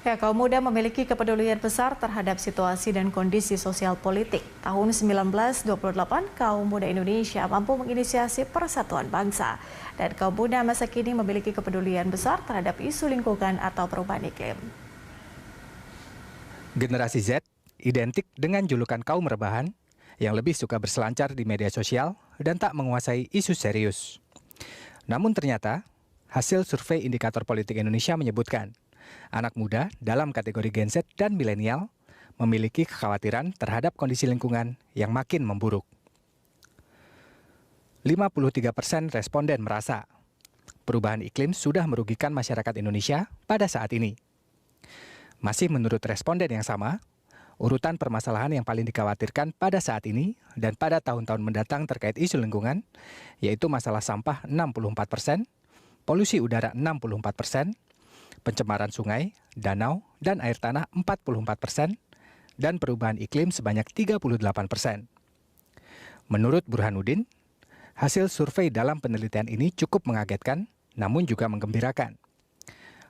Ya, kaum muda memiliki kepedulian besar terhadap situasi dan kondisi sosial politik. Tahun 1928, kaum muda Indonesia mampu menginisiasi persatuan bangsa. Dan kaum muda masa kini memiliki kepedulian besar terhadap isu lingkungan atau perubahan iklim. Generasi Z identik dengan julukan kaum rebahan yang lebih suka berselancar di media sosial dan tak menguasai isu serius. Namun ternyata, hasil survei Indikator Politik Indonesia menyebutkan anak muda dalam kategori Gen Z dan milenial memiliki kekhawatiran terhadap kondisi lingkungan yang makin memburuk. 53% responden merasa perubahan iklim sudah merugikan masyarakat Indonesia pada saat ini. Masih menurut responden yang sama, urutan permasalahan yang paling dikhawatirkan pada saat ini dan pada tahun-tahun mendatang terkait isu lingkungan, yaitu masalah sampah 64%, polusi udara 64%, pencemaran sungai, danau, dan air tanah 44%, dan perubahan iklim sebanyak 38%. Menurut Burhanuddin, hasil survei dalam penelitian ini cukup mengagetkan, namun juga menggembirakan.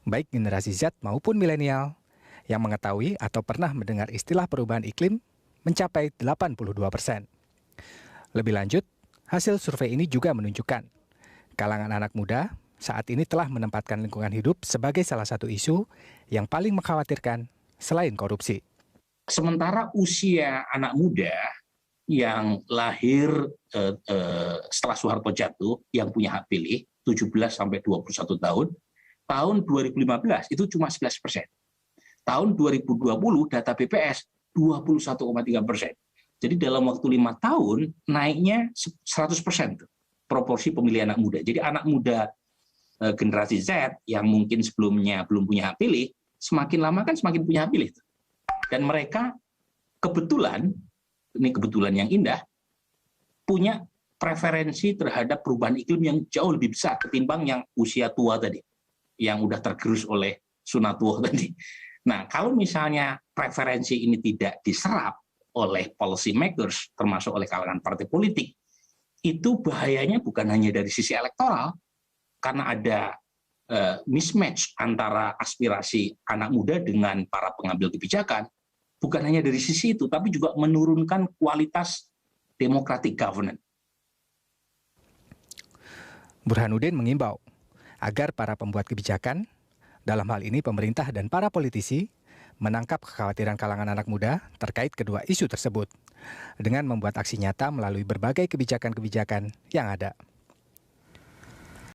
Baik generasi Z maupun milenial yang mengetahui atau pernah mendengar istilah perubahan iklim mencapai 82%. Lebih lanjut, hasil survei ini juga menunjukkan kalangan anak muda saat ini telah menempatkan lingkungan hidup sebagai salah satu isu yang paling mengkhawatirkan selain korupsi. Sementara usia anak muda yang lahir setelah Soeharto jatuh, yang punya hak pilih 17 sampai 21 tahun, tahun 2015 itu cuma 11%. Tahun 2020 data BPS 21,3%. Jadi dalam waktu 5 tahun naiknya 100% proporsi pemilih anak muda. Jadi anak muda generasi Z yang mungkin sebelumnya belum punya hak pilih, semakin lama kan semakin punya hak pilih. Dan mereka kebetulan, ini kebetulan yang indah, punya preferensi terhadap perubahan iklim yang jauh lebih besar ketimbang yang usia tua tadi, yang udah tergerus oleh sunatuh tadi. Nah, kalau misalnya preferensi ini tidak diserap oleh policy makers, termasuk oleh kalangan partai politik, itu bahayanya bukan hanya dari sisi elektoral, karena ada mismatch antara aspirasi anak muda dengan para pengambil kebijakan, bukan hanya dari sisi itu, tapi juga menurunkan kualitas democratic governance. Burhanuddin mengimbau agar para pembuat kebijakan, dalam hal ini pemerintah dan para politisi, menangkap kekhawatiran kalangan anak muda terkait kedua isu tersebut, dengan membuat aksi nyata melalui berbagai kebijakan-kebijakan yang ada.